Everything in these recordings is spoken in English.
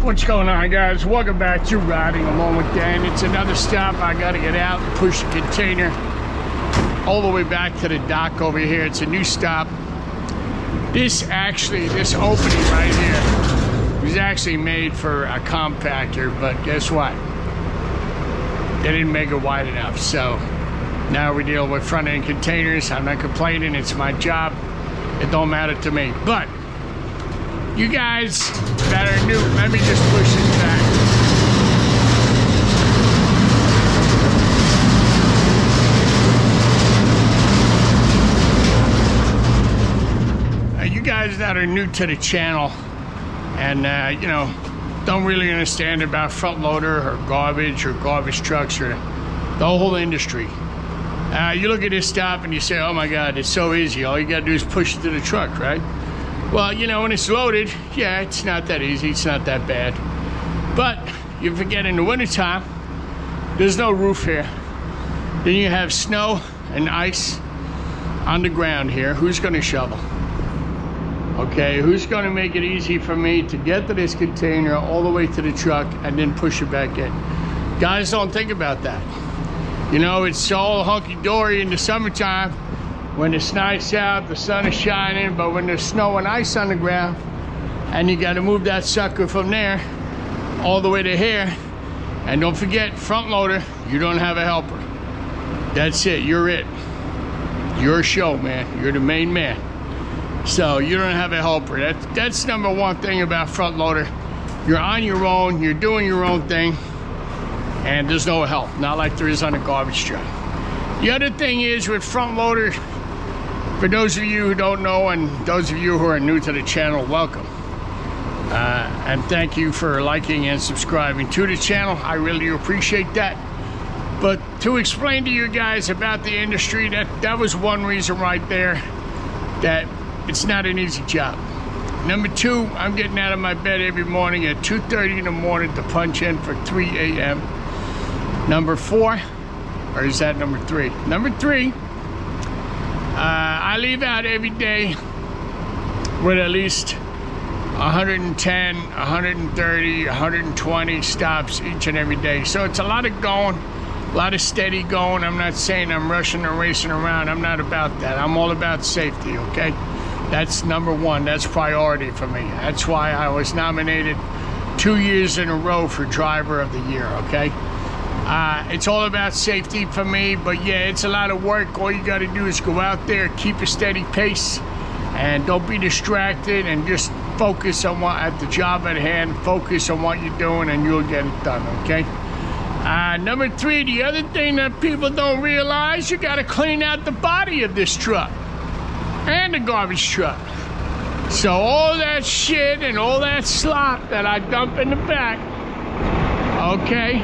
What's going on, guys? Welcome back to Riding Along with Dan. It's another stop. I gotta get out and push the container all the way back to the dock over here. It's a new stop. This opening right here was actually made for a compactor, but guess what? They didn't make it wide enough, so now we deal with front end containers. I'm not complaining, it's my job. It don't matter to me. But you guys that are new, let me just push this back. You guys that are new to the channel and you know, don't really understand about front loader or garbage trucks or the whole industry. You look at this stop and you say, oh my God, it's so easy. All you gotta do is push it to the truck, right? Well, you know, when it's loaded, yeah, it's not that easy, it's not that bad. But you forget in the wintertime, there's no roof here. Then you have snow and ice on the ground here. Who's gonna shovel? Okay, who's gonna make it easy for me to get to this container all the way to the truck and then push it back in? Guys don't think about that. You know, it's all hunky-dory in the summertime when it's nice out, the sun is shining, but when there's snow and ice on the ground and you gotta move that sucker from there all the way to here, and don't forget, front loader, you don't have a helper. That's it, you're it. Your show, man, you're the main man. So you don't have a helper. That's number one thing about front loader. You're on your own, you're doing your own thing, and there's no help, not like there is on a garbage truck. The other thing is with front loader, for those of you who don't know and those of you who are new to the channel, welcome. And thank you for liking and subscribing to the channel. I really appreciate that. But to explain to you guys about the industry, that was one reason right there that it's not an easy job. Number two, I'm getting out of my bed every morning at 2:30 in the morning to punch in for 3 a.m. Number four, or is that number three? Number three, I leave out every day with at least 110, 130, 120 stops each and every day. So it's a lot of going, a lot of steady going. I'm not saying I'm rushing or racing around. I'm not about that. I'm all about safety, okay? That's number one. That's priority for me. That's why I was nominated 2 years in a row for Driver of the Year, okay? It's all about safety for me, but yeah, it's a lot of work. All you got to do is go out there, keep a steady pace, and don't be distracted, and just focus on at the job at hand, focus on what you're doing, and you'll get it done, okay? Number three, the other thing that people don't realize, you got to clean out the body of this truck and the garbage truck. So all that shit and all that slop that I dump in the back, okay?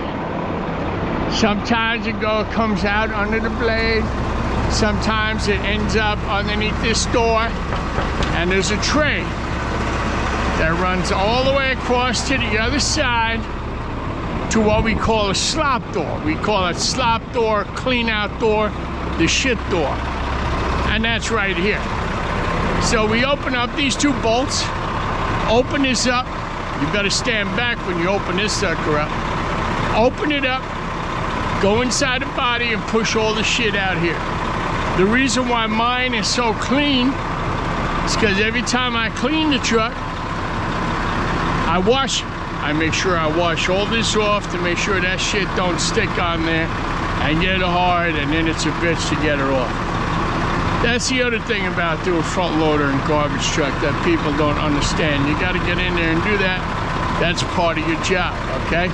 Sometimes it comes out under the blade. Sometimes it ends up underneath this door. And there's a tray that runs all the way across to the other side to what we call a slop door. We call it slop door, clean out door, the shit door. And that's right here. So we open up these two bolts, open this up. You've got to stand back when you open this sucker up. Open it up. Go inside the body and push all the shit out here. The reason why mine is so clean is because every time I clean the truck, I wash it. I make sure I wash all this off to make sure that shit don't stick on there and get hard, and then it's a bitch to get it off. That's the other thing about doing front loader and garbage truck that people don't understand. You got to get in there and do that. That's part of your job, okay?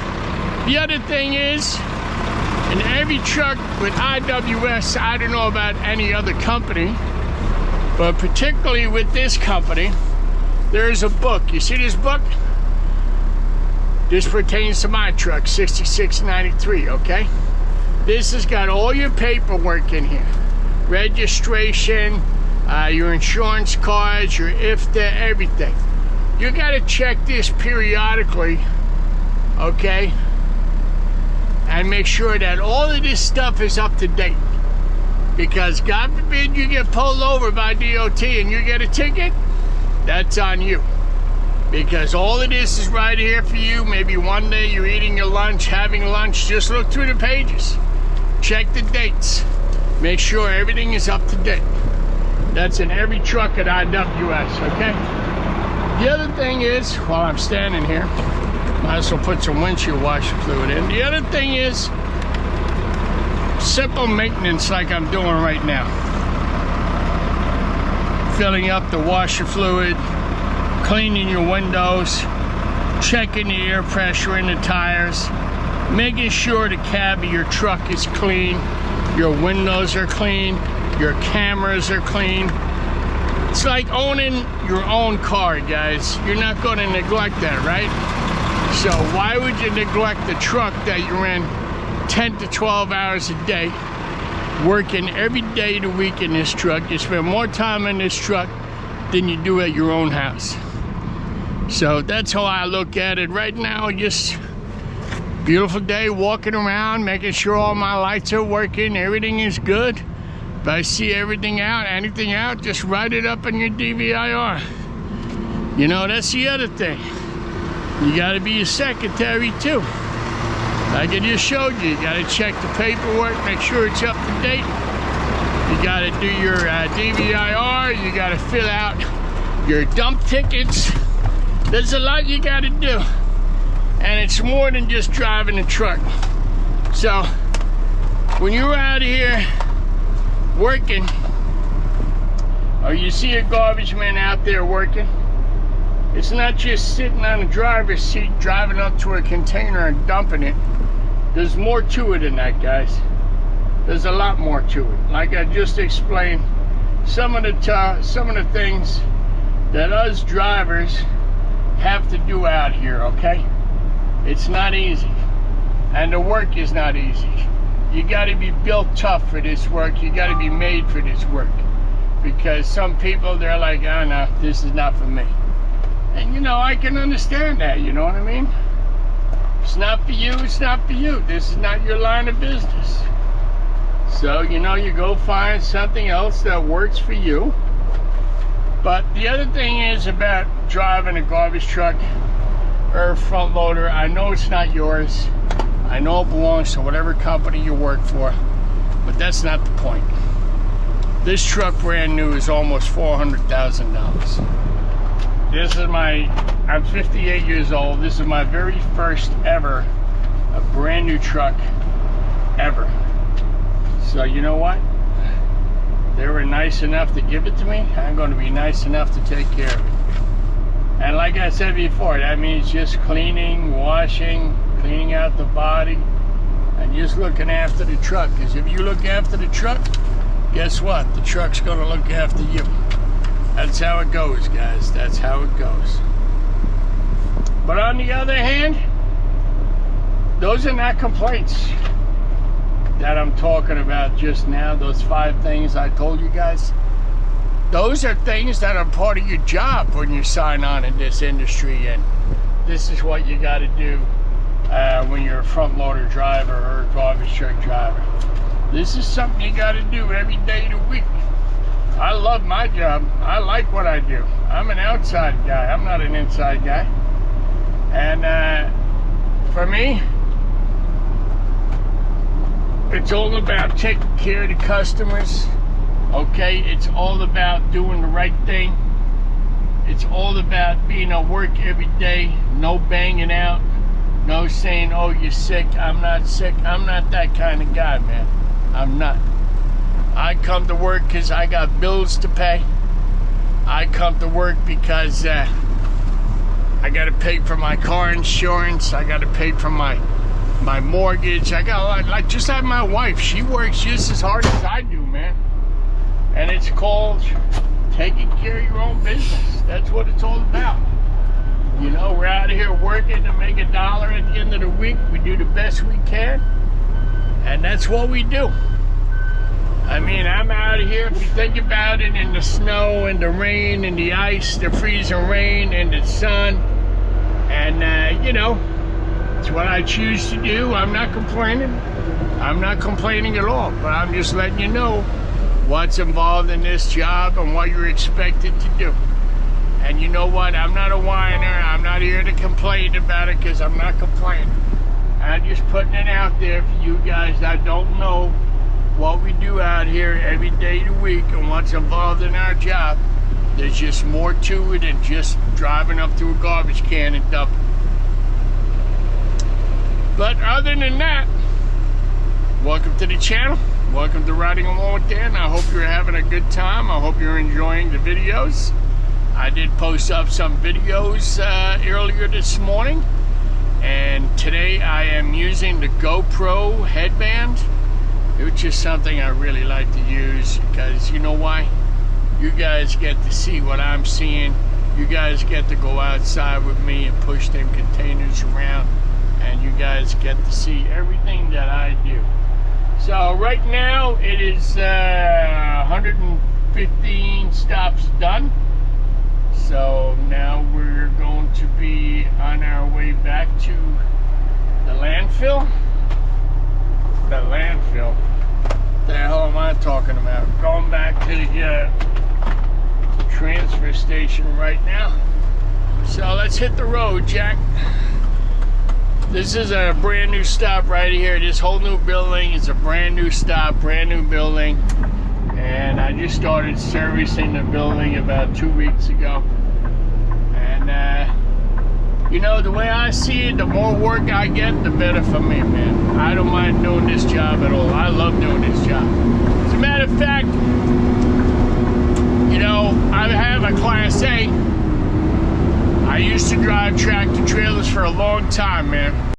The other thing is, in every truck with IWS, I don't know about any other company, but particularly with this company, there's a book. You see this book? This pertains to my truck, 6693, okay? This has got all your paperwork in here. Registration, your insurance cards, your IFTA, everything. You gotta check this periodically, okay? And make sure that all of this stuff is up to date. Because God forbid you get pulled over by DOT and you get a ticket, that's on you. because all of this is right here for you. Maybe one day you're eating your lunch, having lunch, just look through the pages. Check the dates. Make sure everything is up to date. That's in every truck at IWS, okay? The other thing is, while I'm standing here, might as well put some windshield washer fluid in. The other thing is simple maintenance like I'm doing right now. Filling up the washer fluid, cleaning your windows, checking the air pressure in the tires, making sure the cab of your truck is clean, your windows are clean, your cameras are clean. It's like owning your own car, guys. You're not going to neglect that, right? So why would you neglect the truck that you're in 10 to 12 hours a day, working every day of the week in this truck? You spend more time in this truck than you do at your own house. So that's how I look at it right now. Just beautiful day, walking around, making sure all my lights are working, everything is good. If I see anything out, just write it up in your DVIR. You know, that's the other thing. You gotta be a secretary too. Like I just showed you, you gotta check the paperwork, make sure it's up to date. You gotta do your DVIR, you gotta fill out your dump tickets. There's a lot you gotta do. And it's more than just driving a truck. So, when you're out here working, or you see a garbage man out there working, it's not just sitting on the driver's seat driving up to a container and dumping it. There's more to it than that, guys. There's a lot more to it. Like I just explained, some of the things that us drivers have to do out here, okay? It's not easy, and the work is not easy. You got to be built tough for this work. You got to be made for this work, because some people, they're like, oh no, this is not for me. And you know, I can understand that, you know what I mean? It's not for you, it's not for you. This is not your line of business. So, you know, you go find something else that works for you. But the other thing is about driving a garbage truck or a front loader. I know it's not yours. I know it belongs to whatever company you work for, but that's not the point. This truck, brand new, is almost $400,000. I'm 58 years old. This is my very first ever, a brand new truck, ever. So you know what? They were nice enough to give it to me. I'm going to be nice enough to take care of it. And like I said before, that means just cleaning, washing, cleaning out the body, and just looking after the truck. Because if you look after the truck, guess what? The truck's going to look after you. That's how it goes, guys. That's how it goes. But on the other hand, those are not complaints that I'm talking about just now. Those 5 things I told you guys, those are things that are part of your job when you sign on in this industry. And this is what you got to do when you're a front loader driver or a garbage truck driver. This is something you got to do every day of the week. I love my job. I like what I do. I'm an outside guy. I'm not an inside guy. And for me, it's all about taking care of the customers. Okay, it's all about doing the right thing. It's all about being at work every day. No banging out. No saying, oh, you're sick. I'm not sick. I'm not that kind of guy, man. I'm not. I come to work because I got bills to pay. I come to work because I got to pay for my car insurance. I got to pay for my mortgage. I got a lot, like just like my wife. She works just as hard as I do, man. And it's called taking care of your own business. That's what it's all about. You know, we're out here working to make $1 at the end of the week. We do the best we can. And that's what we do. I mean, I'm out here, if you think about it, in the snow and the rain and the ice, the freezing rain and the sun. And, you know, it's what I choose to do. I'm not complaining. I'm not complaining at all. But I'm just letting you know what's involved in this job and what you're expected to do. And you know what? I'm not a whiner. I'm not here to complain about it, because I'm not complaining. I'm just putting it out there for you guys that don't know what we do out here every day of the week and what's involved in our job. There's just more to it than just driving up to a garbage can and dumping. But other than that, welcome to the channel. Welcome to Riding Along with Dan. I hope you're having a good time. I hope you're enjoying the videos. I did post up some videos earlier this morning, and today I am using the GoPro headband, which is something I really like to use, because you know why? You guys get to see what I'm seeing. You guys get to go outside with me and push them containers around, and you guys get to see everything that I do. So right now it is 115 stops done. So now we're going to be on our way back to the landfill. The landfill. What the hell am I talking about? Going back to the transfer station right now. So let's hit the road, Jack. This is a brand new stop right here. This whole new building is a brand new stop, brand new building. And I just started servicing the building about 2 weeks ago. And you know, the way I see it, the more work I get, the better for me, man. I don't mind doing this job at all. I love doing this job. As a matter of fact, you know, I have a Class A. I used to drive tractor trailers for a long time, man.